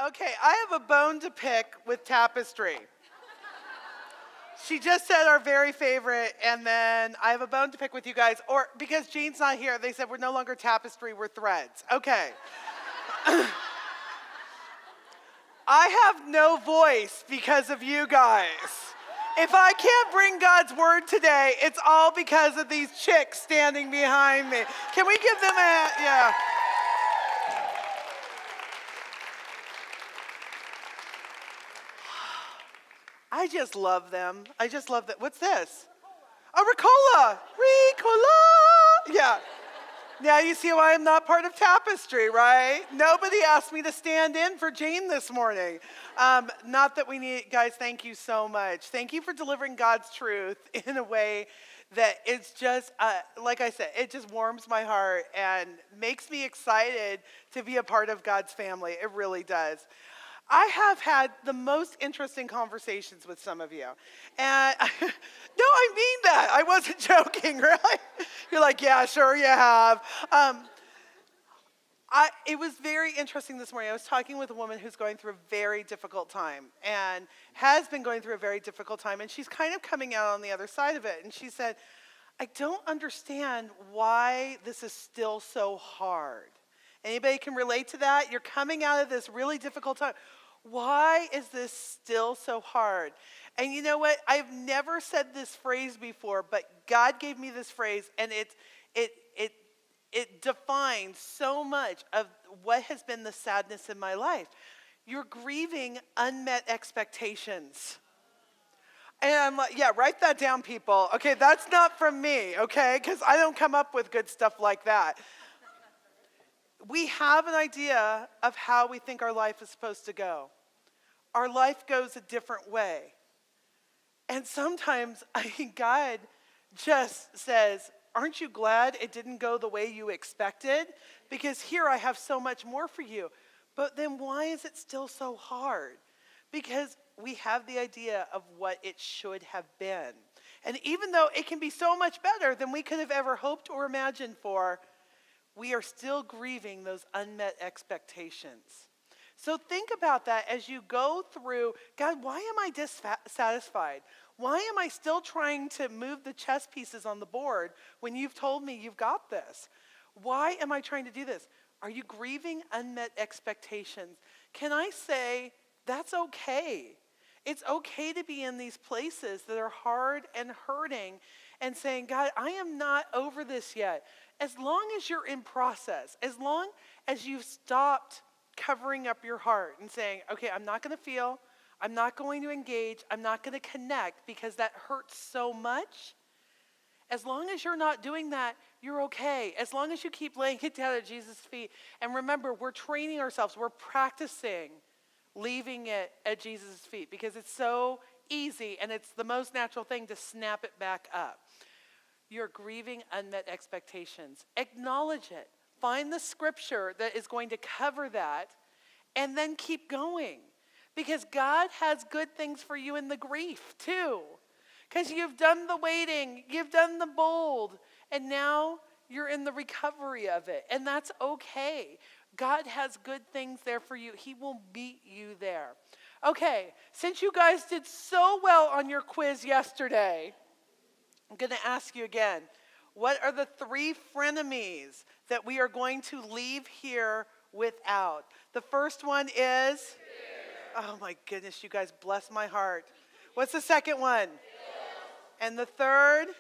Okay, I have a bone to pick with Tapestry. She just said our very favorite, and then I have a bone to pick with you guys. Or because Jean's not here, they said we're no longer Tapestry, we're Threads. Okay. I have no voice because of you guys. If I can't bring God's word today, it's all because of these chicks standing behind me. Can we give them a, yeah. I just love them. I just love that. What's this? A Ricola. Ricola. Yeah. Now you see why I'm not part of Tapestry, right? Nobody asked me to stand in for Jane this morning. Not that we need, guys, thank you so much. Thank you for delivering God's truth in a way that it's just, like I said, it just warms my heart and makes me excited to be a part of God's family. It really does. I have had the most interesting conversations with some of you. And no, I mean that. I wasn't joking, really. You're like, yeah, sure you have. It was very interesting this morning. I was talking with a woman who's going through a very difficult time and has been going through a very difficult time. And she's kind of coming out on the other side of it. And she said, I don't understand why this is still so hard. Anybody can relate to that? You're coming out of this really difficult time. Why is this still so hard? And you know what? I've never said this phrase before, but God gave me this phrase, and it defines so much of what has been the sadness in my life. You're grieving unmet expectations. And I'm like, yeah, write that down, people. Okay, that's not from me, okay? Because I don't come up with good stuff like that. We have an idea of how we think our life is supposed to go. Our life goes a different way. And sometimes I think God just says, aren't you glad it didn't go the way you expected? Because here I have so much more for you. But then why is it still so hard? Because we have the idea of what it should have been. And even though it can be so much better than we could have ever hoped or imagined for, we are still grieving those unmet expectations. So think about that as you go through, God, why am I dissatisfied? Why am I still trying to move the chess pieces on the board when you've told me you've got this? Why am I trying to do this? Are you grieving unmet expectations? Can I say that's okay? It's okay to be in these places that are hard and hurting and saying, God, I am not over this yet. As long as you're in process, as long as you've stopped covering up your heart and saying, okay, I'm not going to feel, I'm not going to engage, I'm not going to connect because that hurts so much. As long as you're not doing that, you're okay. As long as you keep laying it down at Jesus' feet. And remember, we're training ourselves, we're practicing leaving it at Jesus' feet because it's so easy and it's the most natural thing to snap it back up. You're grieving unmet expectations. Acknowledge it. Find the scripture that is going to cover that and then keep going. Because God has good things for you in the grief too. Because you've done the waiting, you've done the bold, and now you're in the recovery of it. And that's okay. God has good things there for you. He will meet you there. Okay, since you guys did so well on your quiz yesterday, I'm going to ask you again, what are the 3 frenemies that we are going to leave here without? The first one is? Fear. Oh my goodness, you guys bless my heart. What's the second one? Guilt. And the third? Shame.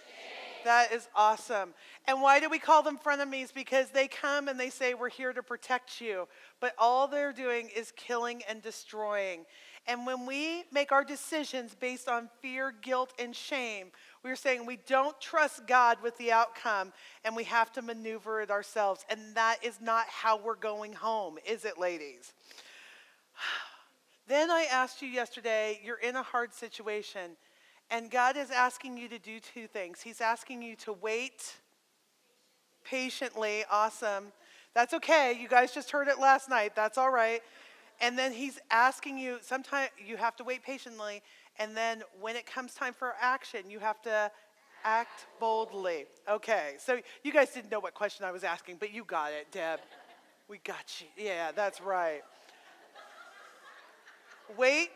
That is awesome. And why do we call them frenemies? Because they come and they say, we're here to protect you. But all they're doing is killing and destroying. And when we make our decisions based on fear, guilt, and shame, we're saying we don't trust God with the outcome and we have to maneuver it ourselves. And that is not how we're going home, is it, ladies? Then I asked you yesterday, you're in a hard situation and God is asking you to do 2 things. He's asking you to wait patiently. Awesome. That's okay. You guys just heard it last night. That's all right. And then he's asking you, sometimes you have to wait patiently. And then when it comes time for action, you have to act boldly. Okay, so you guys didn't know what question I was asking, but you got it, Deb. We got you. Yeah, that's right. Wait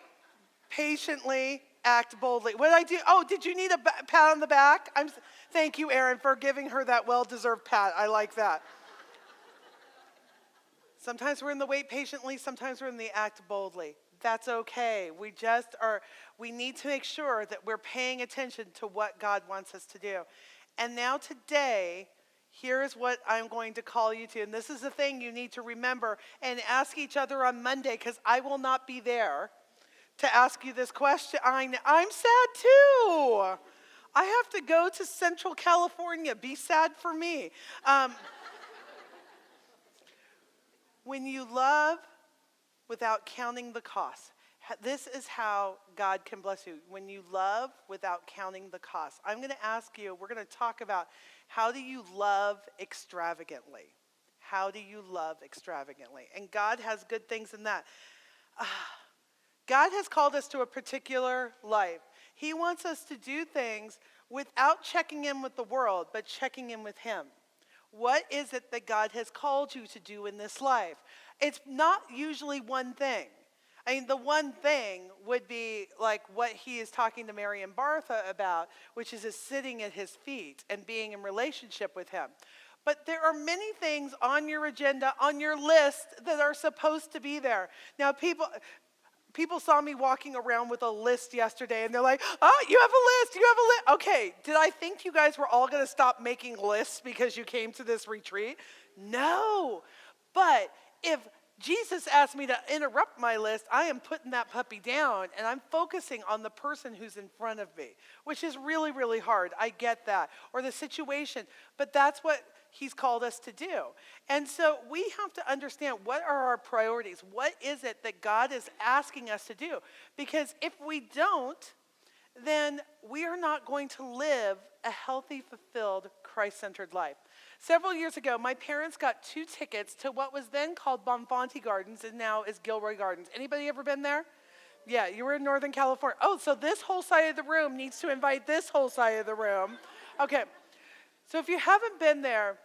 patiently, act boldly. What did I do? Oh, did you need a pat on the back? Thank you, Erin, for giving her that well-deserved pat. I like that. Sometimes we're in the wait patiently, sometimes we're in the act boldly. That's okay. We need to make sure that we're paying attention to what God wants us to do. And now today, here is what I'm going to call you to. And this is the thing you need to remember and ask each other on Monday, because I will not be there to ask you this question. I'm sad too. I have to go to Central California. Be sad for me. When you love without counting the cost, this is how God can bless you. When you love without counting the cost. I'm going to ask you, we're going to talk about how do you love extravagantly? How do you love extravagantly? And God has good things in that. God has called us to a particular life. He wants us to do things without checking in with the world, but checking in with Him. What is it that God has called you to do in this life? It's not usually one thing. I mean, the one thing would be like what He is talking to Mary and Bartha about, which is sitting at His feet and being in relationship with Him. But there are many things on your agenda, on your list, that are supposed to be there. Now, people saw me walking around with a list yesterday, and they're like, oh, you have a list, you have a list. Okay, did I think you guys were all going to stop making lists because you came to this retreat? No. But if Jesus asked me to interrupt my list, I am putting that puppy down, and I'm focusing on the person who's in front of me, which is really, really hard. I get that. Or the situation. But that's what He's called us to do. And so we have to understand, what are our priorities? What is it that God is asking us to do? Because if we don't, then we are not going to live a healthy, fulfilled, Christ-centered life. Several years ago, my parents got 2 tickets to what was then called Bonfanti Gardens and now is Gilroy Gardens. Anybody ever been there? Yeah, you were in Northern California. Oh, so this whole side of the room needs to invite this whole side of the room. Okay. So if you haven't been there,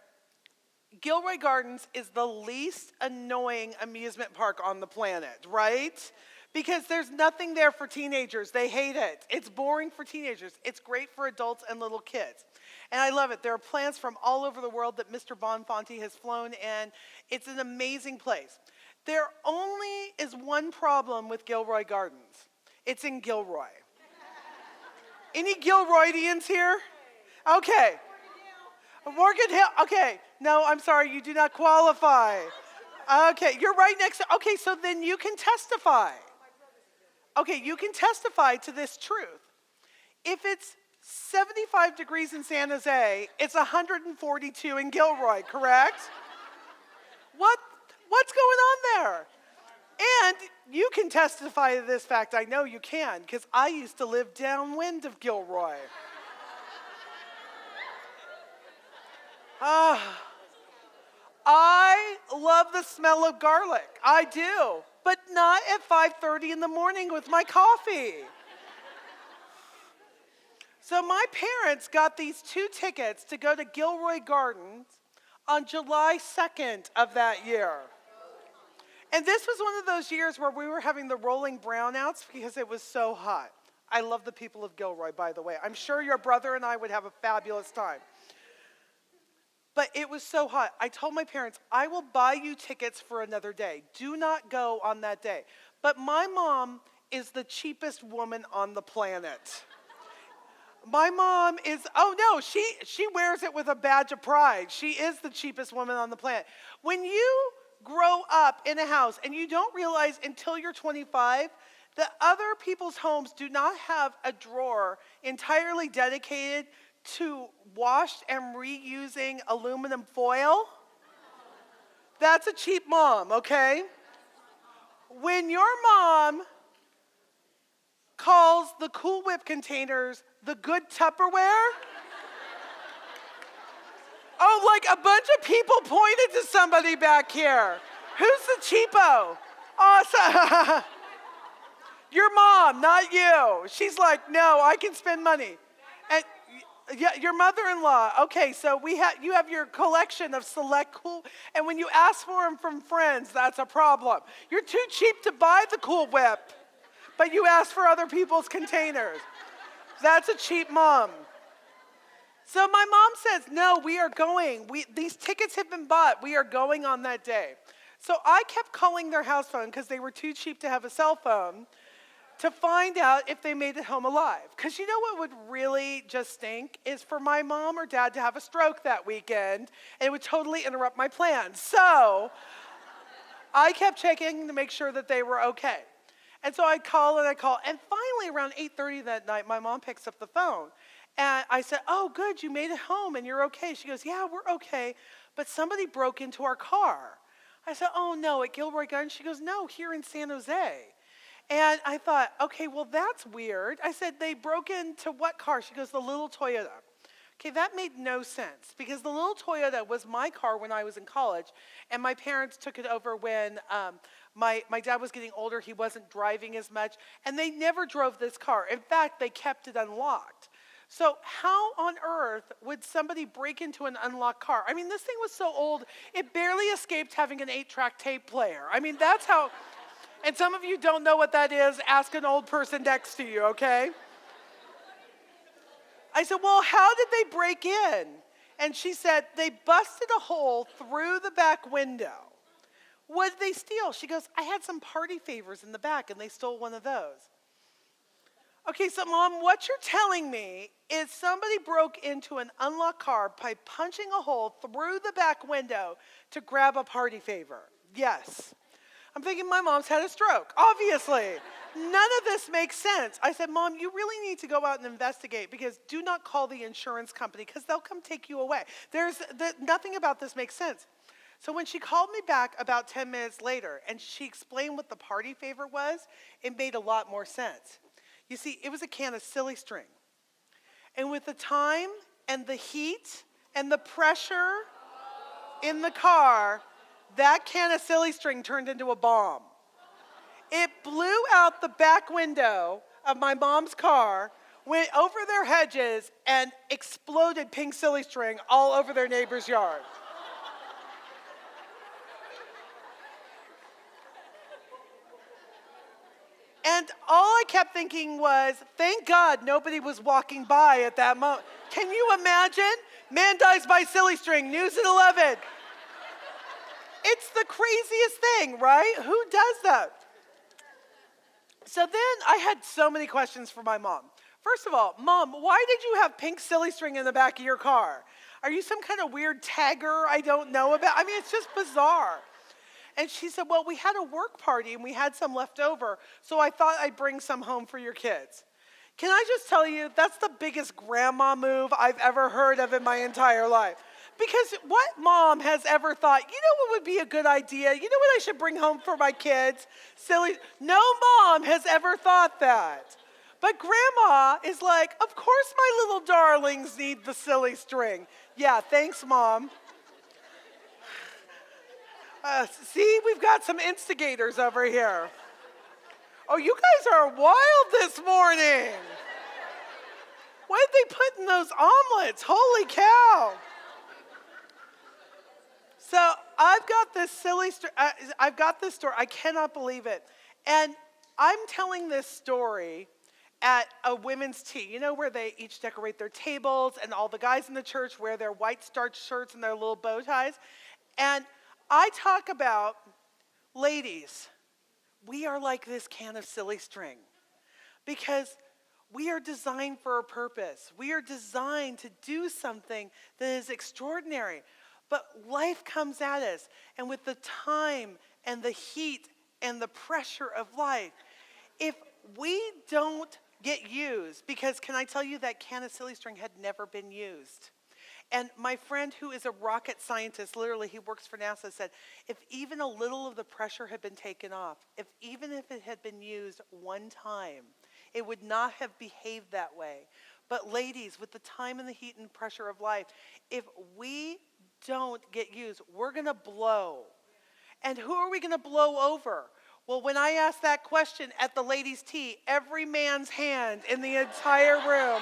Gilroy Gardens is the least annoying amusement park on the planet, right? Because there's nothing there for teenagers. They hate it. It's boring for teenagers. It's great for adults and little kids. And I love it. There are plants from all over the world that Mr. Bonfanti has flown in. It's an amazing place. There only is one problem with Gilroy Gardens. It's in Gilroy. Any Gilroydians here? Okay. Morgan Hill. Okay. No, I'm sorry. You do not qualify. Okay. You're right next to. Okay. So then you can testify. Okay. You can testify to this truth. If it's 75 degrees in San Jose, it's 142 in Gilroy, correct? What's going on there? And you can testify to this fact. I know you can, because I used to live downwind of Gilroy. I love the smell of garlic. I do. But not at 5:30 in the morning with my coffee. So my parents got these 2 tickets to go to Gilroy Gardens on July 2nd of that year. And this was one of those years where we were having the rolling brownouts because it was so hot. I love the people of Gilroy, by the way. I'm sure your brother and I would have a fabulous time. But it was so hot. I told my parents, I will buy you tickets for another day. Do not go on that day. But my mom is the cheapest woman on the planet. My mom is, oh no, she wears it with a badge of pride. She is the cheapest woman on the planet. When you grow up in a house and you don't realize until you're 25 that other people's homes do not have a drawer entirely dedicated to washed and reusing aluminum foil, that's a cheap mom, okay? When your mom calls the Cool Whip containers the good Tupperware, oh, like a bunch of people pointed to somebody back here. Who's the cheapo? Awesome. Your mom, not you. She's like, no, I can spend money. And yeah, your mother-in-law. Okay, so you have your collection of select cool, and when you ask for them from friends, that's a problem. You're too cheap to buy the Cool Whip. but you asked for other people's containers. That's a cheap mom. So my mom says, no, we are going. These tickets have been bought. We are going on that day. So I kept calling their house phone because they were too cheap to have a cell phone to find out if they made it home alive. Because you know what would really just stink is for my mom or dad to have a stroke that weekend, and it would totally interrupt my plans. So I kept checking to make sure that they were okay. And so I call, and finally around 8:30 that night, my mom picks up the phone. And I said, oh, good, you made it home and you're okay. She goes, yeah, we're okay, but somebody broke into our car. I said, oh, no, at Gilroy Gardens? She goes, no, here in San Jose. And I thought, okay, well, that's weird. I said, they broke into what car? She goes, the little Toyota. Okay, that made no sense because the little Toyota was my car when I was in college, and my parents took it over when my dad was getting older. He wasn't driving as much, and they never drove this car. In fact, they kept it unlocked. So how on earth would somebody break into an unlocked car? I mean, this thing was so old, it barely escaped having an 8-track tape player. I mean, that's how, and some of you don't know what that is, ask an old person next to you, okay? I said, well, how did they break in? And she said, they busted a hole through the back window. What did they steal? She goes, I had some party favors in the back, and they stole one of those. Okay, so Mom, what you're telling me is somebody broke into an unlocked car by punching a hole through the back window to grab a party favor. Yes. I'm thinking my mom's had a stroke, obviously. None of this makes sense. I said, Mom, you really need to go out and investigate because do not call the insurance company because they'll come take you away. Nothing about this makes sense. So when she called me back about 10 minutes later and she explained what the party favor was, it made a lot more sense. You see, it was a can of silly string. And with the time and the heat and the pressure in the car, that can of silly string turned into a bomb. It blew out the back window of my mom's car, went over their hedges, and exploded pink silly string all over their neighbor's yard. And all I kept thinking was, thank God nobody was walking by at that moment. Can you imagine? Man dies by silly string, news at 11. It's the craziest thing, right? Who does that? So then I had so many questions for my mom. First of all, Mom, why did you have pink silly string in the back of your car? Are you some kind of weird tagger I don't know about? I mean, it's just bizarre. And she said, well, we had a work party and we had some left over, so I thought I'd bring some home for your kids. Can I just tell you, that's the biggest grandma move I've ever heard of in my entire life. Because what mom has ever thought, you know what would be a good idea? You know what I should bring home for my kids? Silly. No mom has ever thought that. But grandma is like, of course my little darlings need the silly string. Yeah, thanks, Mom. See, we've got some instigators over here. Oh, you guys are wild this morning. What did they put in those omelets? Holy cow. So I've got this story. I cannot believe it. And I'm telling this story at a women's tea, you know, where they each decorate their tables and all the guys in the church wear their white starched shirts and their little bow ties. And I talk about, ladies, we are like this can of silly string because we are designed for a purpose. We are designed to do something that is extraordinary. But life comes at us, and with the time and the heat and the pressure of life, if we don't get used, because can I tell you that can of silly string had never been used? And my friend who is a rocket scientist, literally he works for NASA, said, if even a little of the pressure had been taken off, even if it had been used one time, it would not have behaved that way. But ladies, with the time and the heat and pressure of life, if we don't get used, we're going to blow. And who are we going to blow over? Well, when I asked that question at the ladies' tea, every man's hand in the entire room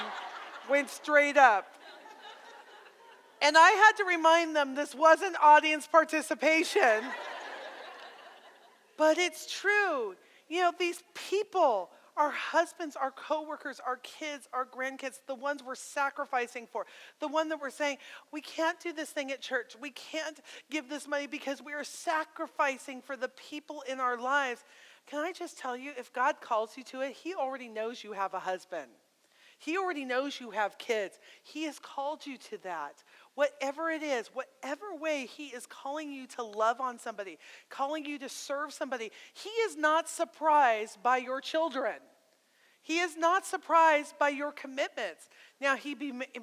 went straight up. And I had to remind them this wasn't audience participation. But it's true. You know, these people Our husbands, our coworkers, our kids, our grandkids, the ones we're sacrificing for, the one that we're saying, we can't do this thing at church. We can't give this money because we are sacrificing for the people in our lives. Can I just tell you, if God calls you to it, he already knows you have a husband. He already knows you have kids. He has called you to that. Whatever it is, whatever way he is calling you to love on somebody, calling you to serve somebody, he is not surprised by your children. He is not surprised by your commitments. Now,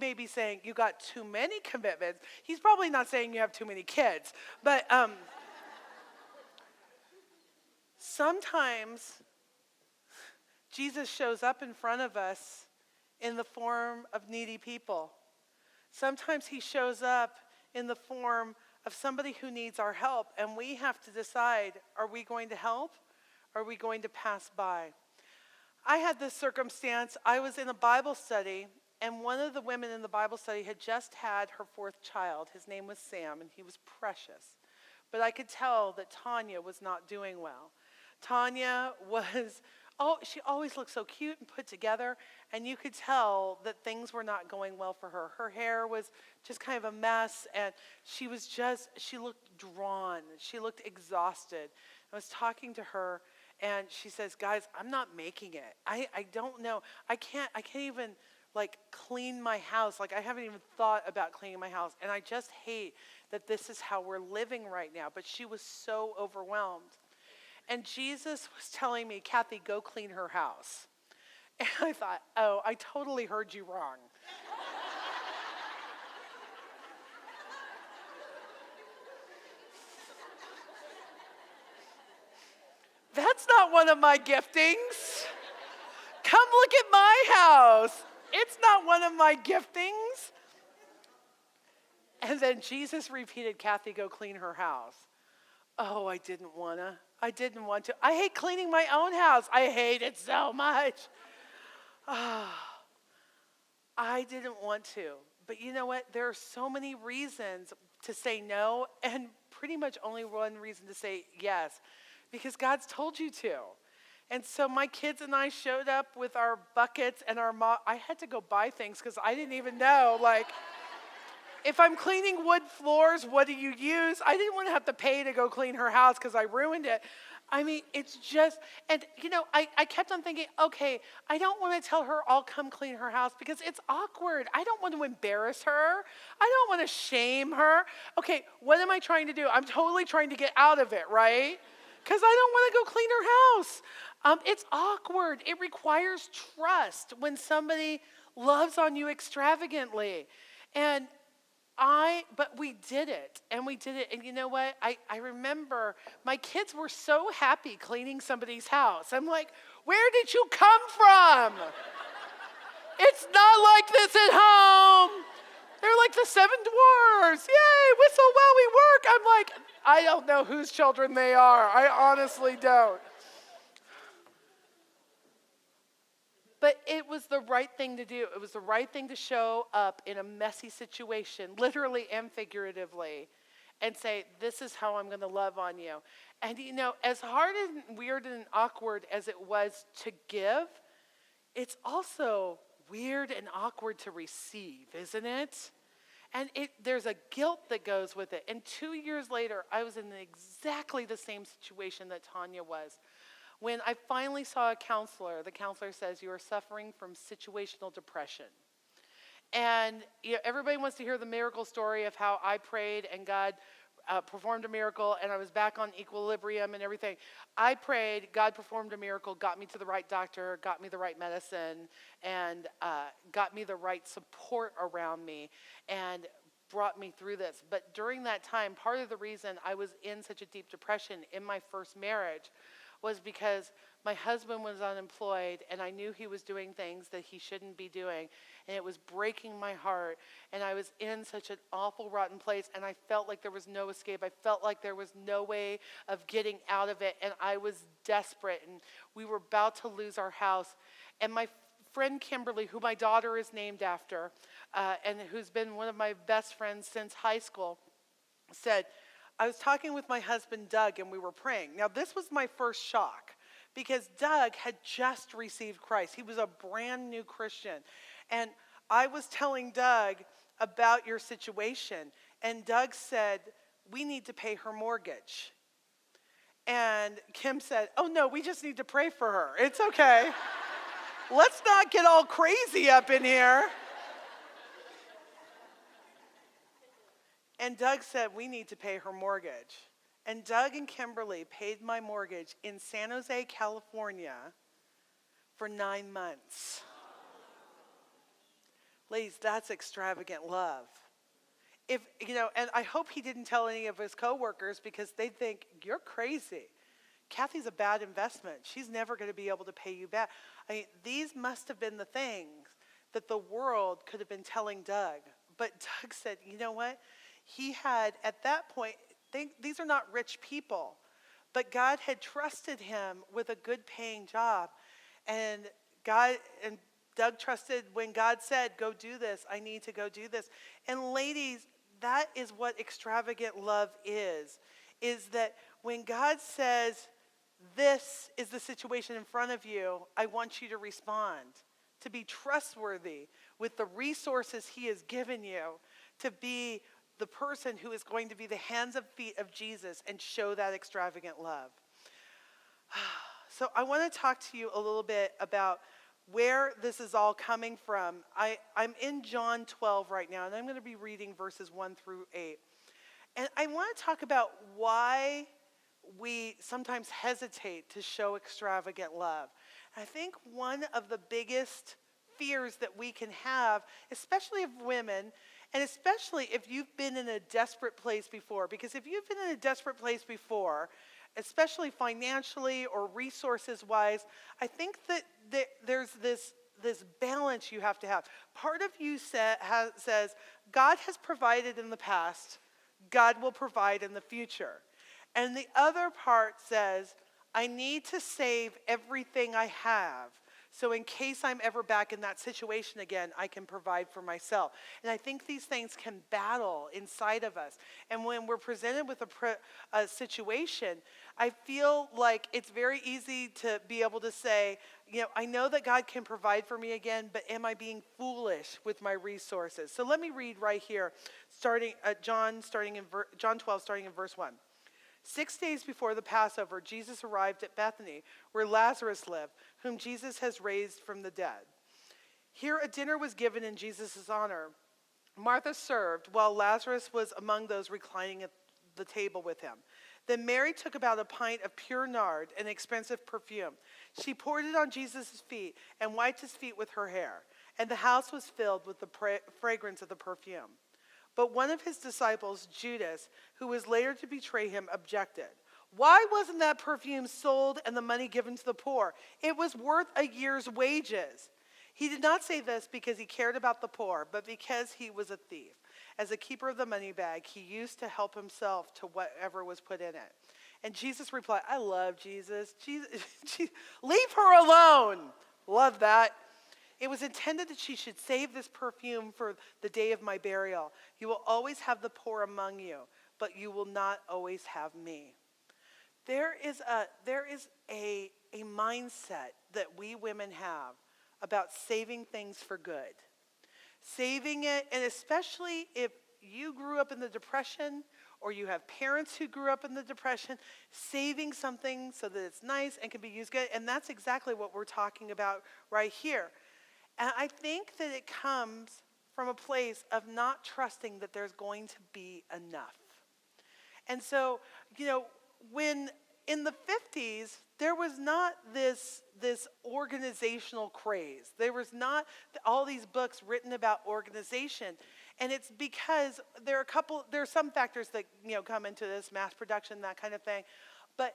may be saying, you got too many commitments. He's probably not saying you have too many kids. But sometimes Jesus shows up in front of us in the form of needy people. Sometimes he shows up in the form of somebody who needs our help, and we have to decide, are we going to help? Or are we going to pass by? I had this circumstance. I was in a Bible study, and one of the women in the Bible study had just had her fourth child. His name was Sam, and he was precious. But I could tell that Tanya was not doing well. Tanya was... she always looked so cute and put together, and you could tell that things were not going well for her. Her hair was just kind of a mess, and she looked drawn. She looked exhausted. I was talking to her, and she says, guys, I'm not making it. I don't know. I can't even clean my house. I haven't even thought about cleaning my house, and I just hate that this is how we're living right now. But she was so overwhelmed. And Jesus was telling me, Kathi, go clean her house. And I thought, oh, I totally heard you wrong. That's not one of my giftings. Come look at my house. It's not one of my giftings. And then Jesus repeated, Kathi, go clean her house. Oh, I didn't want to. I hate cleaning my own house. I hate it so much. I didn't want to. But you know what? There are so many reasons to say no, and pretty much only one reason to say yes, because God's told you to. And so my kids and I showed up with our buckets and our I had to go buy things because I didn't even know, if I'm cleaning wood floors, what do you use? I didn't want to have to pay to go clean her house because I ruined it. I mean, it's just, and I kept on thinking, okay, I don't want to tell her I'll come clean her house because it's awkward. I don't want to embarrass her. I don't want to shame her. Okay, what am I trying to do? I'm totally trying to get out of it, right? Because I don't want to go clean her house. It's awkward. It requires trust when somebody loves on you extravagantly. But we did it, and you know what? I remember my kids were so happy cleaning somebody's house. I'm like, where did you come from? It's not like this at home. They're like the seven dwarfs. Yay, whistle while we work. I'm like, I don't know whose children they are. I honestly don't. But it was the right thing to do. It was the right thing to show up in a messy situation, literally and figuratively, and say, this is how I'm going to love on you. And as hard and weird and awkward as it was to give, it's also weird and awkward to receive, isn't it? And there's a guilt that goes with it. And 2 years later, I was in exactly the same situation that Tanya was. When I finally saw a counselor, the counselor says, you are suffering from situational depression. And everybody wants to hear the miracle story of how I prayed and God performed a miracle and I was back on equilibrium and everything. I prayed, God performed a miracle, got me to the right doctor, got me the right medicine, and got me the right support around me and brought me through this. But during that time, part of the reason I was in such a deep depression in my first marriage was because my husband was unemployed and I knew he was doing things that he shouldn't be doing, and it was breaking my heart, and I was in such an awful, rotten place, and I felt like there was no escape. I felt like there was no way of getting out of it, and I was desperate, and we were about to lose our house. And my friend Kimberly, who my daughter is named after, and who's been one of my best friends since high school, said, I was talking with my husband, Doug, and we were praying. Now, this was my first shock because Doug had just received Christ. He was a brand new Christian. And I was telling Doug about your situation, and Doug said, we need to pay her mortgage. And Kim said, oh no, we just need to pray for her. It's okay. Let's not get all crazy up in here. And Doug said, we need to pay her mortgage. And Doug and Kimberly paid my mortgage in San Jose, California for 9 months. Ladies, that's extravagant love. If, and I hope he didn't tell any of his coworkers, because they'd think, you're crazy. Kathy's a bad investment. She's never going to be able to pay you back. I mean, these must have been the things that the world could have been telling Doug. But Doug said, you know what? He had, at that point, these are not rich people, but God had trusted him with a good paying job. And Doug trusted when God said, go do this, I need to go do this. And ladies, that is what extravagant love is that when God says, this is the situation in front of you, I want you to respond, to be trustworthy with the resources he has given you, to be the person who is going to be the hands and feet of Jesus and show that extravagant love. So I want to talk to you a little bit about where this is all coming from. I'm in John 12 right now, and I'm going to be reading verses 1 through 8. And I want to talk about why we sometimes hesitate to show extravagant love. I think one of the biggest fears that we can have, especially of women, and especially if you've been in a desperate place before, because if you've been in a desperate place before, especially financially or resources-wise, I think that there's this balance you have to have. Part of you says, God has provided in the past, God will provide in the future. And the other part says, I need to save everything I have, so in case I'm ever back in that situation again, I can provide for myself. And I think these things can battle inside of us. And when we're presented with a situation, I feel like it's very easy to be able to say, I know that God can provide for me again, but am I being foolish with my resources? So let me read right here, starting at John 12, starting in verse 1. 6 days before the Passover, Jesus arrived at Bethany, where Lazarus lived, whom Jesus has raised from the dead. Here a dinner was given in Jesus' honor. Martha served, while Lazarus was among those reclining at the table with him. Then Mary took about a pint of pure nard, an expensive perfume. She poured it on Jesus' feet and wiped his feet with her hair. And the house was filled with the fragrance of the perfume. But one of his disciples, Judas, who was later to betray him, objected. Why wasn't that perfume sold and the money given to the poor? It was worth a year's wages. He did not say this because he cared about the poor, but because he was a thief. As a keeper of the money bag, he used to help himself to whatever was put in it. And Jesus replied, I love Jesus. Leave her alone. Love that. It was intended that she should save this perfume for the day of my burial. You will always have the poor among you, but you will not always have me. There is a mindset that we women have about saving things for good. Saving it, and especially if you grew up in the Depression or you have parents who grew up in the Depression, saving something so that it's nice and can be used good. And that's exactly what we're talking about right here. And I think that it comes from a place of not trusting that there's going to be enough. And so, when in the 50s, there was not this organizational craze. There was not all these books written about organization. And it's because there are some factors that, come into this, mass production, that kind of thing. But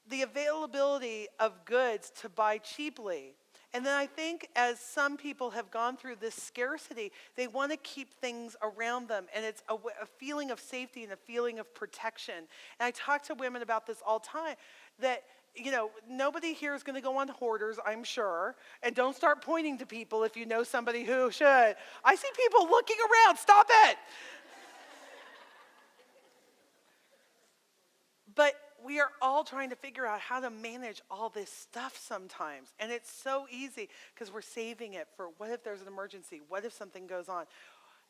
the availability of goods to buy cheaply. And then I think as some people have gone through this scarcity, they want to keep things around them. And it's a feeling of safety and a feeling of protection. And I talk to women about this all the time, that, nobody here is going to go on hoarders, I'm sure. And don't start pointing to people if you know somebody who should. I see people looking around. Stop it. But we are all trying to figure out how to manage all this stuff sometimes. And it's so easy because we're saving it for what if there's an emergency? What if something goes on?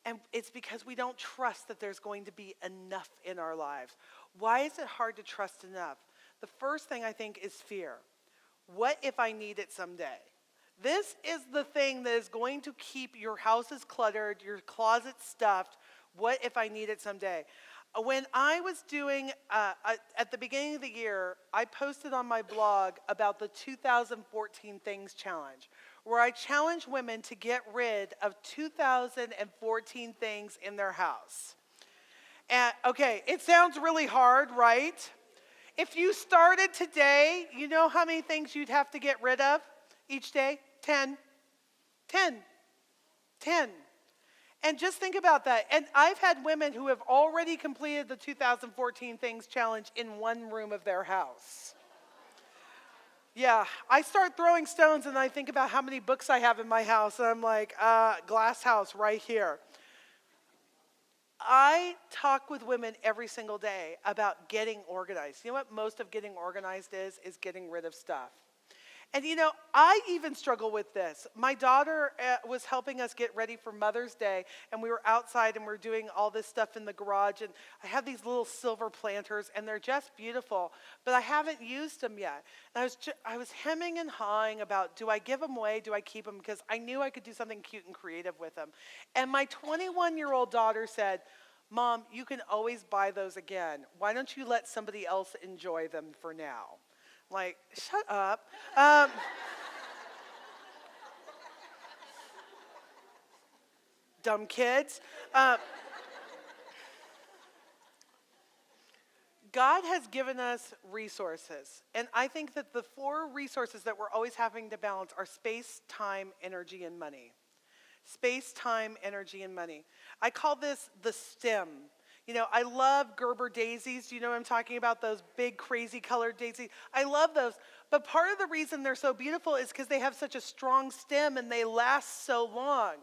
And it's because we don't trust that there's going to be enough in our lives. Why is it hard to trust enough? The first thing I think is fear. What if I need it someday? This is the thing that is going to keep your houses cluttered, your closet stuffed. What if I need it someday? When I was doing, at the beginning of the year, I posted on my blog about the 2014 Things Challenge, where I challenge women to get rid of 2014 things in their house. And okay, it sounds really hard, right? If you started today, you know how many things you'd have to get rid of each day? 10. 10. 10. And just think about that. And I've had women who have already completed the 2014 Things Challenge in one room of their house. Yeah, I start throwing stones and I think about how many books I have in my house. And I'm like, glass house right here. I talk with women every single day about getting organized. You know what most of getting organized is getting rid of stuff. And you know, I even struggle with this. My daughter was helping us get ready for Mother's Day, and we were outside and we were doing all this stuff in the garage, and I have these little silver planters, and they're just beautiful, but I haven't used them yet. And I was hemming and hawing about, do I give them away, do I keep them, because I knew I could do something cute and creative with them. And my 21-year-old daughter said, Mom, you can always buy those again. Why don't you let somebody else enjoy them for now? Like, shut up. Dumb kids. God has given us resources. And I think that the 4 resources that we're always having to balance are space, time, energy, and money. Space, time, energy, and money. I call this the stem. You know, I love Gerber daisies. Do you know what I'm talking about? Those big, crazy colored daisies. I love those. But part of the reason they're so beautiful is because they have such a strong stem and they last so long.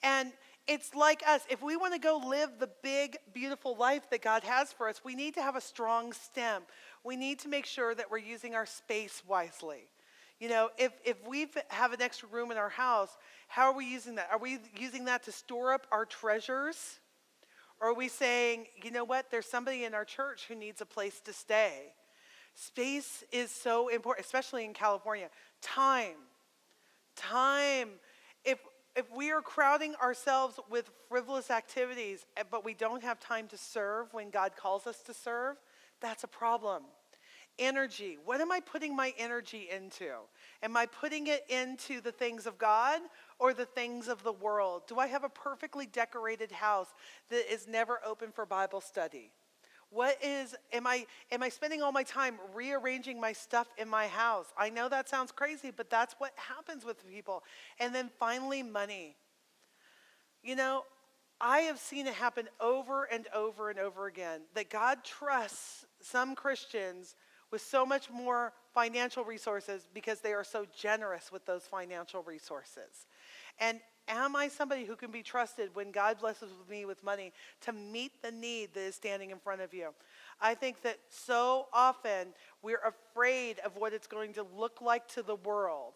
And it's like us. If we want to go live the big, beautiful life that God has for us, we need to have a strong stem. We need to make sure that we're using our space wisely. You know, if we have an extra room in our house, how are we using that? Are we using that to store up our treasures? Or are we saying, you know what, there's somebody in our church who needs a place to stay? Space is so important, especially in California. Time. If we are crowding ourselves with frivolous activities, but we don't have time to serve when God calls us to serve, that's a problem. Energy. What am I putting my energy into? Am I putting it into the things of God or the things of the world? Do I have a perfectly decorated house that is never open for Bible study? Am I spending all my time rearranging my stuff in my house? I know that sounds crazy, but that's what happens with people. And then finally, money. You know, I have seen it happen over and over and over again, that God trusts some Christians with so much more financial resources because they are so generous with those financial resources. And am I somebody who can be trusted when God blesses me with money to meet the need that is standing in front of you? I think that so often we're afraid of what it's going to look like to the world.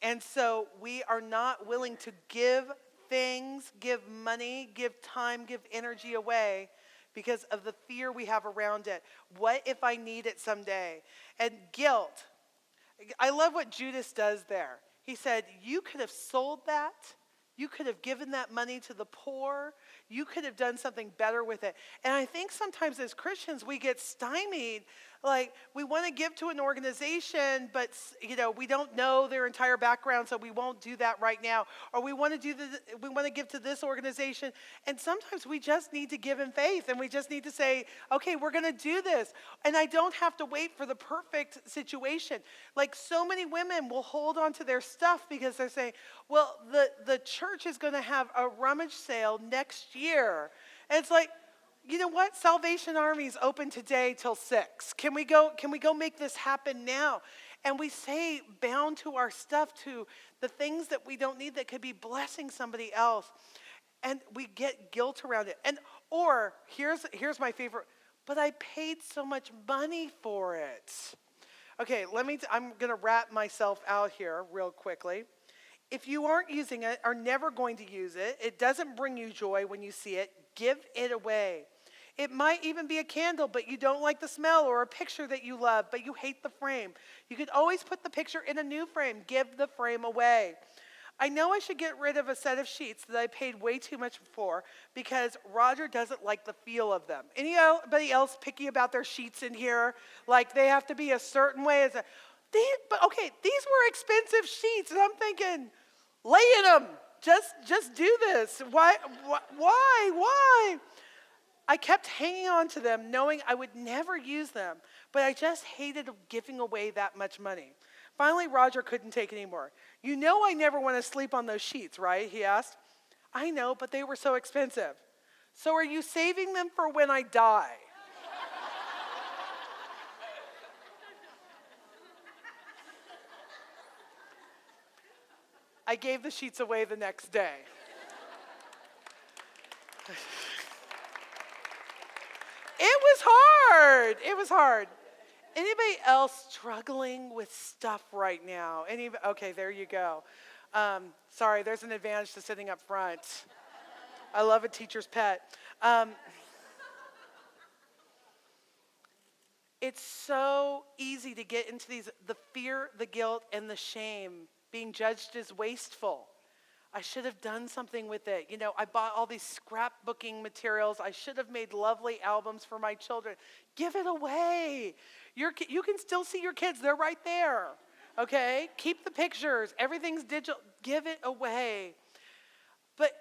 And so we are not willing to give things, give money, give time, give energy away because of the fear we have around it. What if I need it someday? And guilt. I love what Judas does there. He said, you could have sold that. You could have given that money to the poor. You could have done something better with it. And I think sometimes as Christians, we get stymied. Like, we want to give to an organization, but, you know, we don't know their entire background, so we won't do that right now. Or we want to give to this organization. And sometimes we just need to give in faith, and we just need to say, okay, we're going to do this. And I don't have to wait for the perfect situation. Like, so many women will hold on to their stuff because they're saying, well, the church is going to have a rummage sale next year. And it's like, you know what? Salvation Army's open today till 6. Can we go make this happen now? And we say bound to our stuff, to the things that we don't need that could be blessing somebody else. And we get guilt around it. Or here's my favorite, but I paid so much money for it. Okay, I'm going to wrap myself out here real quickly. If you aren't using it or never going to use it, it doesn't bring you joy when you see it, give it away. It might even be a candle, but you don't like the smell, or a picture that you love, but you hate the frame. You could always put the picture in a new frame. Give the frame away. I know I should get rid of a set of sheets that I paid way too much for because Roger doesn't like the feel of them. Anybody else picky about their sheets in here? Like they have to be a certain way. These were expensive sheets, and I'm thinking, lay in them. Just do this. Why? I kept hanging on to them knowing I would never use them, but I just hated giving away that much money. Finally, Roger couldn't take it anymore. You know I never want to sleep on those sheets, right? He asked. I know, but they were so expensive. So are you saving them for when I die? I gave the sheets away the next day. It was hard. Anybody else struggling with stuff right now? Okay, there you go. Sorry, there's an advantage to sitting up front. I love a teacher's pet. It's so easy to get into the fear, the guilt, and the shame, being judged as wasteful. I should have done something with it. I bought all these scrapbooking materials. I should have made lovely albums for my children. Give it away. You can still see your kids. They're right there. Okay? Keep the pictures. Everything's digital. Give it away. But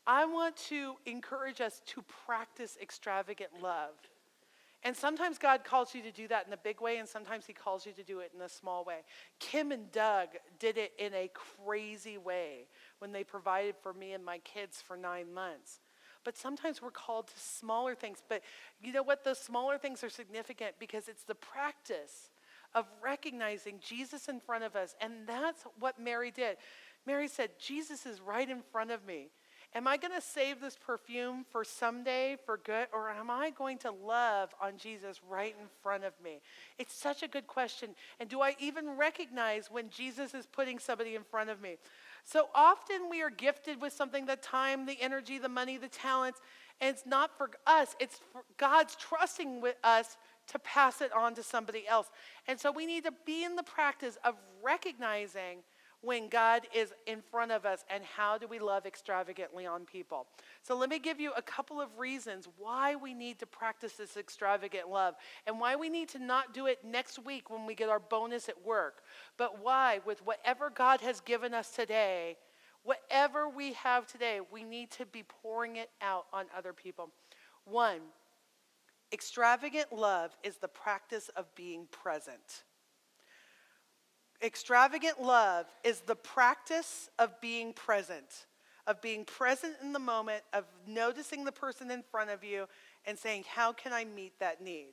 I want to encourage us to practice extravagant love. And sometimes God calls you to do that in a big way, and sometimes he calls you to do it in a small way. Kim and Doug did it in a crazy way when they provided for me and my kids for 9 months. But sometimes we're called to smaller things. But you know what? Those smaller things are significant because it's the practice of recognizing Jesus in front of us. And that's what Mary did. Mary said, Jesus is right in front of me. Am I going to save this perfume for someday, for good, or am I going to love on Jesus right in front of me? It's such a good question. And do I even recognize when Jesus is putting somebody in front of me? So often we are gifted with something, the time, the energy, the money, the talents, and it's not for us. It's for God's trusting with us to pass it on to somebody else. And so we need to be in the practice of recognizing when God is in front of us, and how do we love extravagantly on people. So let me give you a couple of reasons why we need to practice this extravagant love, and why we need to not do it next week when we get our bonus at work, but why with whatever God has given us today, whatever we have today, we need to be pouring it out on other people. 1, extravagant love is the practice of being present. Extravagant love is the practice of being present in the moment, of noticing the person in front of you and saying, how can I meet that need?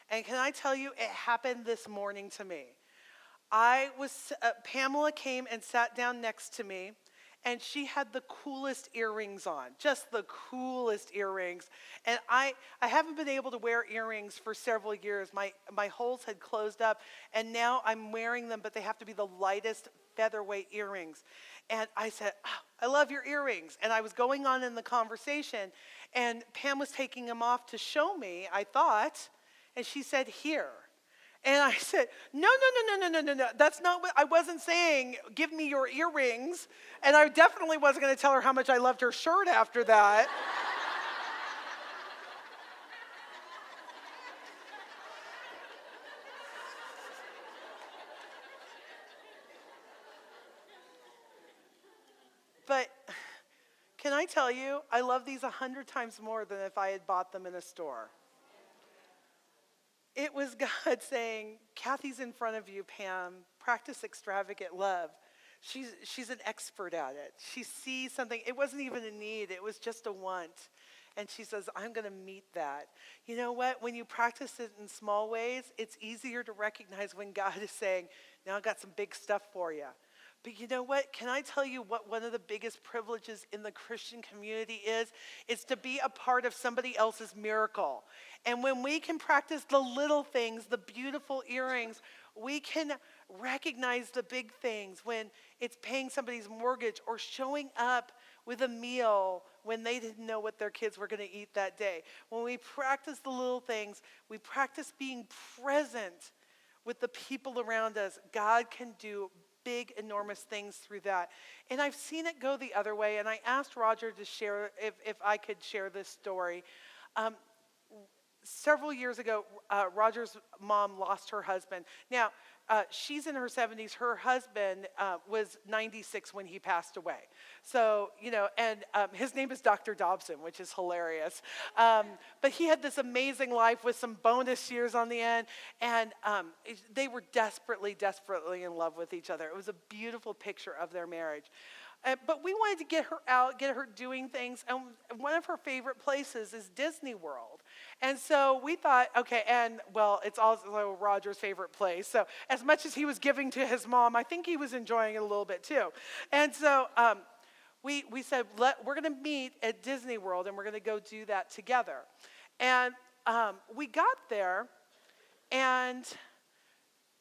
And can I tell you, it happened this morning to me. Pamela came and sat down next to me, and she had the coolest earrings on, just the coolest earrings. And I haven't been able to wear earrings for several years. My holes had closed up, and now I'm wearing them, but they have to be the lightest featherweight earrings. And I said, oh, I love your earrings. And I was going on in the conversation, and Pam was taking them off to show me, I thought, and she said, here. And I said, no. That's not what I wasn't saying. Give me your earrings. And I definitely wasn't going to tell her how much I loved her shirt after that. But can I tell you, I love these 100 times more than if I had bought them in a store. It was God saying, Kathy's in front of you, Pam. Practice extravagant love. She's an expert at it. She sees something. It wasn't even a need. It was just a want. And she says, I'm going to meet that. You know what? When you practice it in small ways, it's easier to recognize when God is saying, now I've got some big stuff for you. But you know what? Can I tell you what one of the biggest privileges in the Christian community is? It's to be a part of somebody else's miracle. And when we can practice the little things, the beautiful earrings, we can recognize the big things when it's paying somebody's mortgage or showing up with a meal when they didn't know what their kids were going to eat that day. When we practice the little things, we practice being present with the people around us. God can do big, enormous things through that. And I've seen it go the other way, and I asked Roger to share, if I could share this story. Several years ago, Roger's mom lost her husband. Now, she's in her 70s. Her husband was 96 when he passed away. So, and his name is Dr. Dobson, which is hilarious. But he had this amazing life with some bonus years on the end. And they were desperately, desperately in love with each other. It was a beautiful picture of their marriage. But we wanted to get her out, get her doing things. And one of her favorite places is Disney World. And so we thought, okay, and well, it's also Roger's favorite place. So as much as he was giving to his mom, I think he was enjoying it a little bit too. And so we said, we're going to meet at Disney World and we're going to go do that together. And we got there, and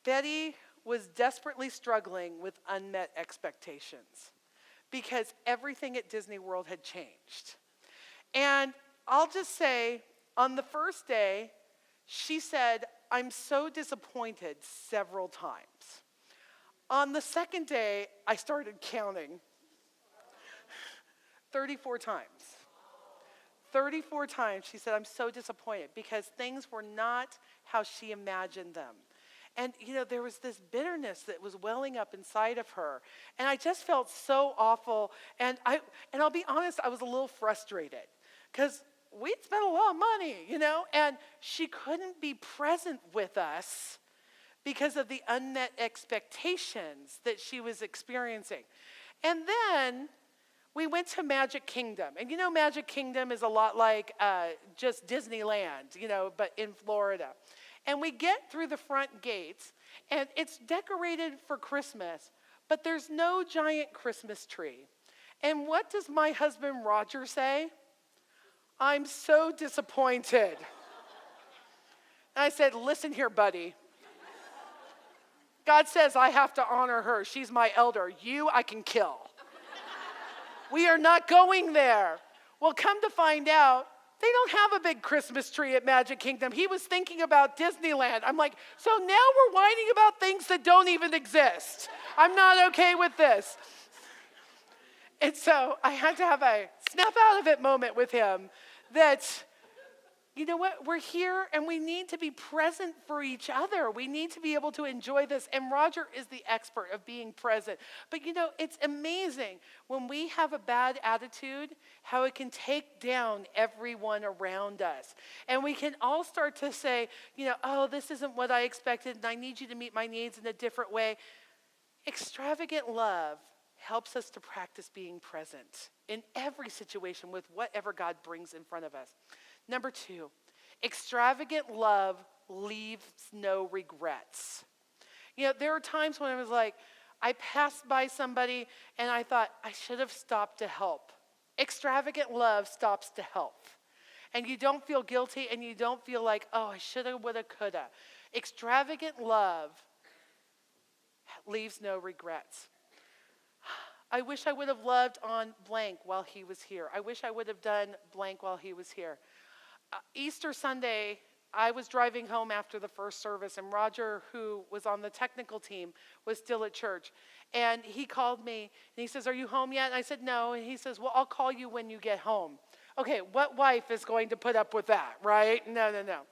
Betty was desperately struggling with unmet expectations, because everything at Disney World had changed. And I'll just say, on the first day, she said, "I'm so disappointed," several times. On the second day, I started counting 34 times. 34 times she said, "I'm so disappointed," because things were not how she imagined them. And, there was this bitterness that was welling up inside of her. And I just felt so awful. And I'll be honest, I was a little frustrated, because we'd spent a lot of money, and she couldn't be present with us because of the unmet expectations that she was experiencing. And then we went to Magic Kingdom. And Magic Kingdom is a lot like just Disneyland, but in Florida. And we get through the front gates, and it's decorated for Christmas, but there's no giant Christmas tree. And what does my husband Roger say? "I'm so disappointed." And I said, "Listen here, buddy. God says I have to honor her. She's my elder. You, I can kill. We are not going there." Well, come to find out, they don't have a big Christmas tree at Magic Kingdom. He was thinking about Disneyland. I'm like, so now we're whining about things that don't even exist. I'm not okay with this. And so I had to have a snap out of it moment with him that, you know what, we're here and we need to be present for each other. We need to be able to enjoy this. And Roger is the expert of being present. But it's amazing when we have a bad attitude, how it can take down everyone around us. And we can all start to say, "Oh, this isn't what I expected, and I need you to meet my needs in a different way." Extravagant love helps us to practice being present in every situation with whatever God brings in front of us. Number 2, extravagant love leaves no regrets. There are times when I was like, I passed by somebody and I thought, I should have stopped to help. Extravagant love stops to help. And you don't feel guilty, and you don't feel like, oh, I shoulda, woulda, coulda. Extravagant love leaves no regrets. I wish I would have loved on blank while he was here. I wish I would have done blank while he was here. Easter Sunday, I was driving home after the first service, and Roger, who was on the technical team, was still at church. And he called me, and he says, "Are you home yet?" And I said, "No." And he says, "Well, I'll call you when you get home." Okay, what wife is going to put up with that, right? No.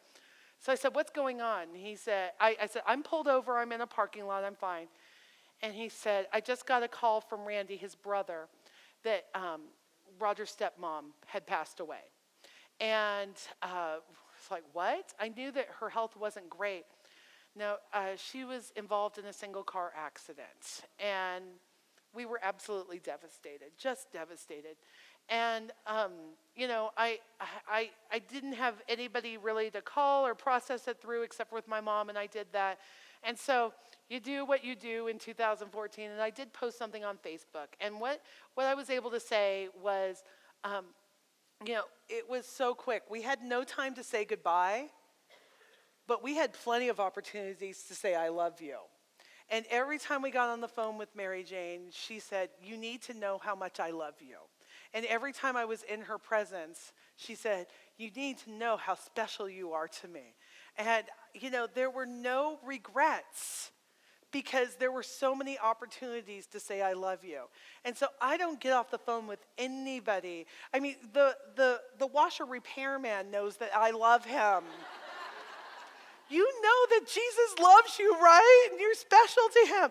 So I said, "What's going on?" And he said, I said, "I'm pulled over. I'm in a parking lot. I'm fine." And he said, "I just got a call from Randy, his brother, that Roger's stepmom had passed away." And it's like, what? I knew that her health wasn't great. No, she was involved in a single car accident. And we were absolutely devastated, just devastated. And, I didn't have anybody really to call or process it through except with my mom, and I did that. And so you do what you do in 2014, and I did post something on Facebook. And what I was able to say was, it was so quick. We had no time to say goodbye, but we had plenty of opportunities to say, I love you. And every time we got on the phone with Mary Jane, she said, you need to know how much I love you. And every time I was in her presence, she said, you need to know how special you are to me. And, there were no regrets because there were so many opportunities to say, I love you. And so I don't get off the phone with anybody. I mean, the washer repairman knows that I love him. You know that Jesus loves you, right? And you're special to him.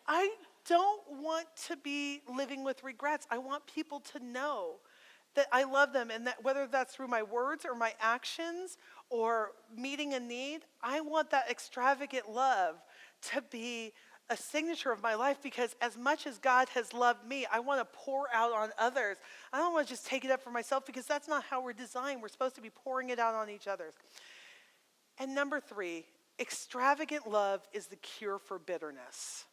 I don't want to be living with regrets. I want people to know that I love them, and that whether that's through my words or my actions or meeting a need, I want that extravagant love to be a signature of my life, because as much as God has loved me, I want to pour out on others. I don't want to just take it up for myself, because that's not how we're designed. We're supposed to be pouring it out on each other. And number 3, extravagant love is the cure for bitterness.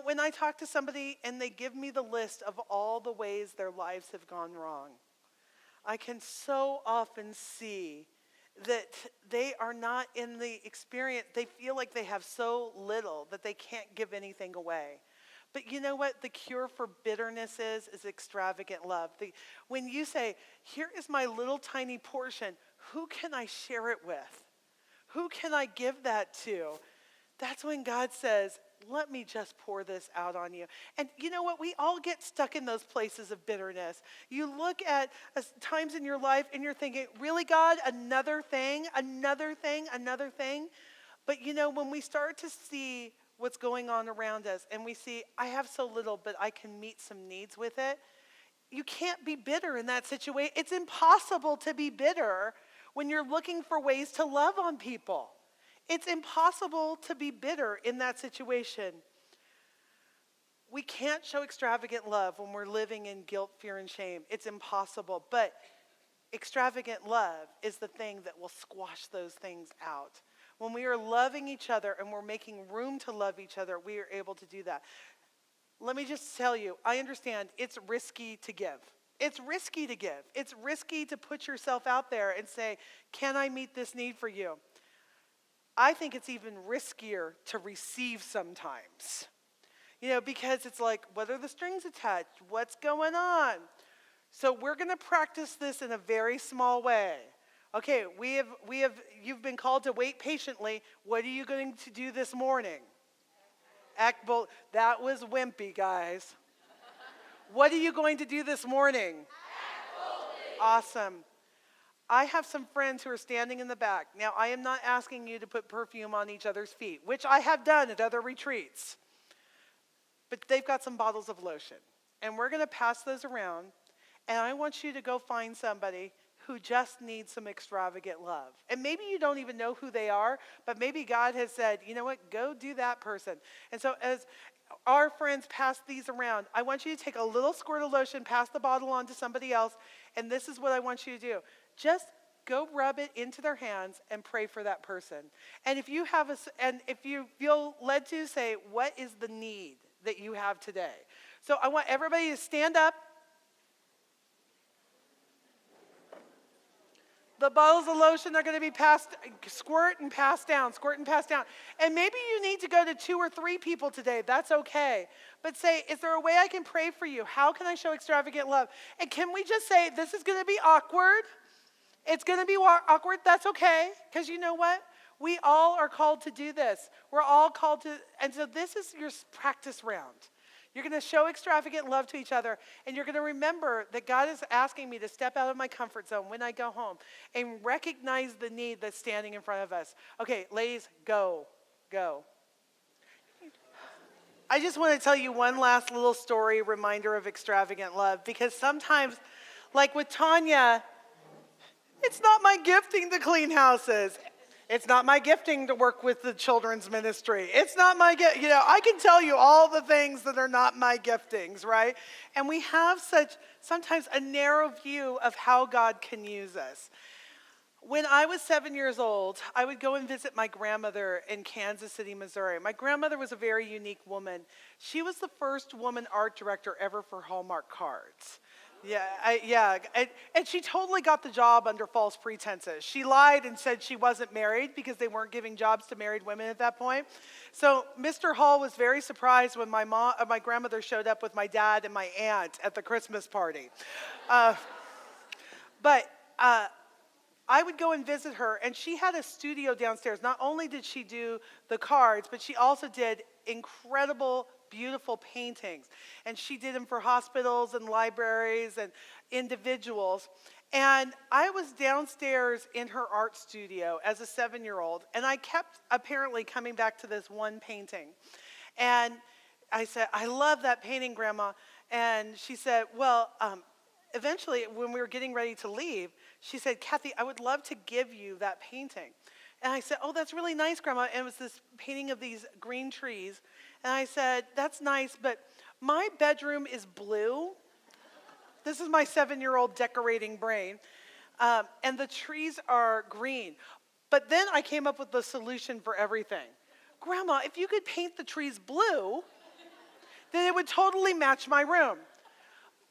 When I talk to somebody and they give me the list of all the ways their lives have gone wrong, I can so often see that they are not in the experience. They feel like they have so little that they can't give anything away. But you know what the cure for bitterness is extravagant love. When you say, here is my little tiny portion, who can I share it with? Who can I give that to? That's when God says, let me just pour this out on you. And you know what? We all get stuck in those places of bitterness. You look at times in your life and you're thinking, really, God, another thing, another thing, another thing. But when we start to see what's going on around us and we see, I have so little, but I can meet some needs with it. You can't be bitter in that situation. It's impossible to be bitter when you're looking for ways to love on people. It's impossible to be bitter in that situation. We can't show extravagant love when we're living in guilt, fear, and shame. It's impossible. But extravagant love is the thing that will squash those things out. When we are loving each other and we're making room to love each other, we are able to do that. Let me just tell you, I understand it's risky to give. It's risky to give. It's risky to put yourself out there and say, can I meet this need for you? I think it's even riskier to receive sometimes. Because it's like, what are the strings attached? What's going on? So we're going to practice this in a very small way. Okay, you've been called to wait patiently. What are you going to do this morning? Act bold. That was wimpy, guys. What are you going to do this morning? Act boldly. Awesome. I have some friends who are standing in the back. Now, I am not asking you to put perfume on each other's feet, which I have done at other retreats. But they've got some bottles of lotion. And we're going to pass those around. And I want you to go find somebody who just needs some extravagant love. And maybe you don't even know who they are, but maybe God has said, you know what, go do that person. And so as our friends pass these around, I want you to take a little squirt of lotion, pass the bottle on to somebody else, and this is what I want you to do. Just go rub it into their hands and pray for that person. And if you feel led to, say, what is the need that you have today? So I want everybody to stand up. The bottles of lotion are going to be squirt and pass down, squirt and pass down. And maybe you need to go to 2 or 3 people today. That's okay. But say, is there a way I can pray for you? How can I show extravagant love? And can we just say, this is going to be awkward. It's going to be awkward. That's okay. Because you know what? We all are called to do this. We're all called to, and so this is your practice round. You're going to show extravagant love to each other, and you're going to remember that God is asking me to step out of my comfort zone when I go home and recognize the need that's standing in front of us. Okay, ladies, go. I just want to tell you one last little story, reminder of extravagant love, because sometimes, like with Tanya, it's not my gifting to clean houses. It's not my gifting to work with the children's ministry. It's not my gift. I can tell you all the things that are not my giftings, right? And we have sometimes a narrow view of how God can use us. When I was 7 years old, I would go and visit my grandmother in Kansas City, Missouri. My grandmother was a very unique woman. She was the first woman art director ever for Hallmark cards. And she totally got the job under false pretenses. She lied and said she wasn't married because they weren't giving jobs to married women at that point. So Mr. Hall was very surprised when my grandmother showed up with my dad and my aunt at the Christmas party. But I would go and visit her, and she had a studio downstairs. Not only did she do the cards, but she also did incredible, beautiful paintings. And she did them for hospitals and libraries and individuals. And I was downstairs in her art studio as a 7-year-old, and I kept apparently coming back to this one painting. And I said, "I love that painting, Grandma." And she said, well, eventually, when we were getting ready to leave, she said, "Kathi, I would love to give you that painting." And I said, "Oh, that's really nice, Grandma." And it was this painting of these green trees. And I said, "That's nice, but my bedroom is blue." This is my 7-year-old decorating brain. And the trees are green. But then I came up with the solution for everything. "Grandma, if you could paint the trees blue, then it would totally match my room."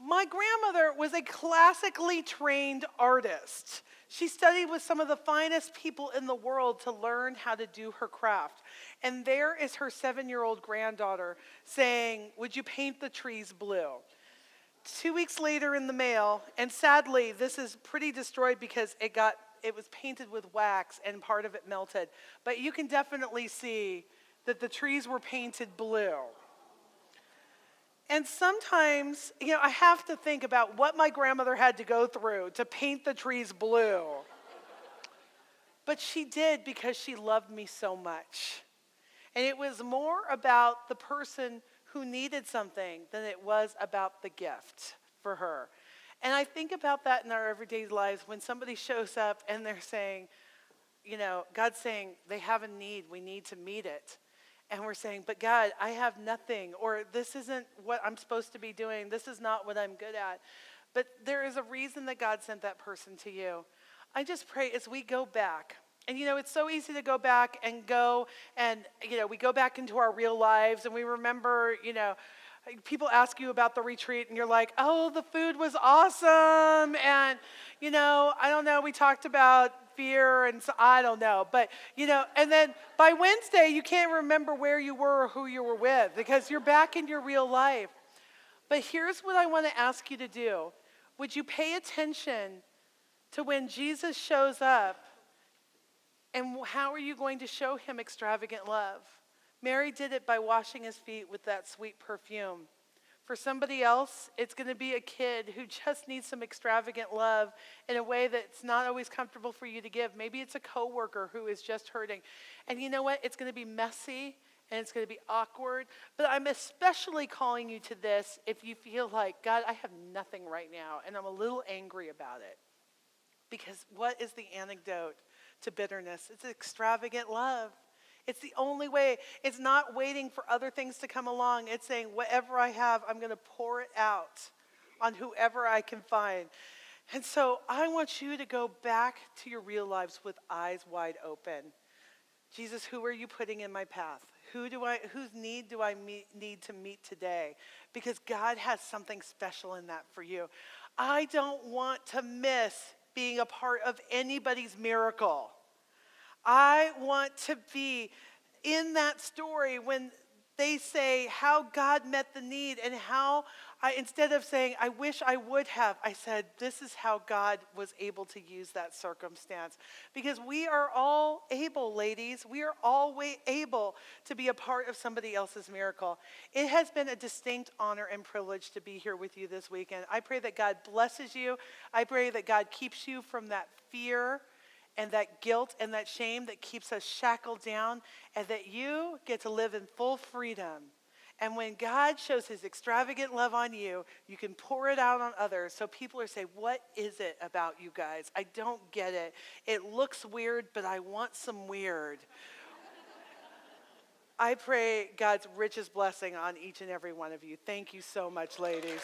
My grandmother was a classically trained artist. She studied with some of the finest people in the world to learn how to do her craft. And there is her 7-year-old granddaughter saying, "Would you paint the trees blue?" 2 weeks later in the mail, and sadly this is pretty destroyed because it was painted with wax and part of it melted. But you can definitely see that the trees were painted blue. And sometimes, I have to think about what my grandmother had to go through to paint the trees blue. But she did because she loved me so much. And it was more about the person who needed something than it was about the gift for her. And I think about that in our everyday lives when somebody shows up and they're saying, God's saying they have a need, we need to meet it. And we're saying, "But God, I have nothing," or "This isn't what I'm supposed to be doing. This is not what I'm good at." But there is a reason that God sent that person to you. I just pray as we go back, and it's so easy to go back and we go back into our real lives and we remember, people ask you about the retreat and you're like, "Oh, the food was awesome." And, I don't know, we talked about fear and so, I don't know. But, and then by Wednesday, you can't remember where you were or who you were with because you're back in your real life. But here's what I want to ask you to do. Would you pay attention to when Jesus shows up, and how are you going to show him extravagant love? Mary did it by washing his feet with that sweet perfume. For somebody else, it's going to be a kid who just needs some extravagant love in a way that's not always comfortable for you to give. Maybe it's a coworker who is just hurting. And you know what? It's going to be messy and it's going to be awkward. But I'm especially calling you to this if you feel like, "God, I have nothing right now and I'm a little angry about it." Because what is the antidote to bitterness? It's extravagant love. It's the only way. It's not waiting for other things to come along. It's saying, whatever I have, I'm going to pour it out on whoever I can find. And so I want you to go back to your real lives with eyes wide open. Jesus, who are you putting in my path? Whose need do I need to meet today? Because God has something special in that for you. I don't want to miss being a part of anybody's miracle. I want to be in that story when they say how God met the need and how instead of saying, "I wish I would have," I said, "This is how God was able to use that circumstance." Because we are all able, ladies. We are all able to be a part of somebody else's miracle. It has been a distinct honor and privilege to be here with you this weekend. I pray that God blesses you. I pray that God keeps you from that fear and that guilt and that shame that keeps us shackled down, and that you get to live in full freedom. And when God shows his extravagant love on you, you can pour it out on others. So people are saying, "What is it about you guys? I don't get it. It looks weird, but I want some weird." I pray God's richest blessing on each and every one of you. Thank you so much, ladies.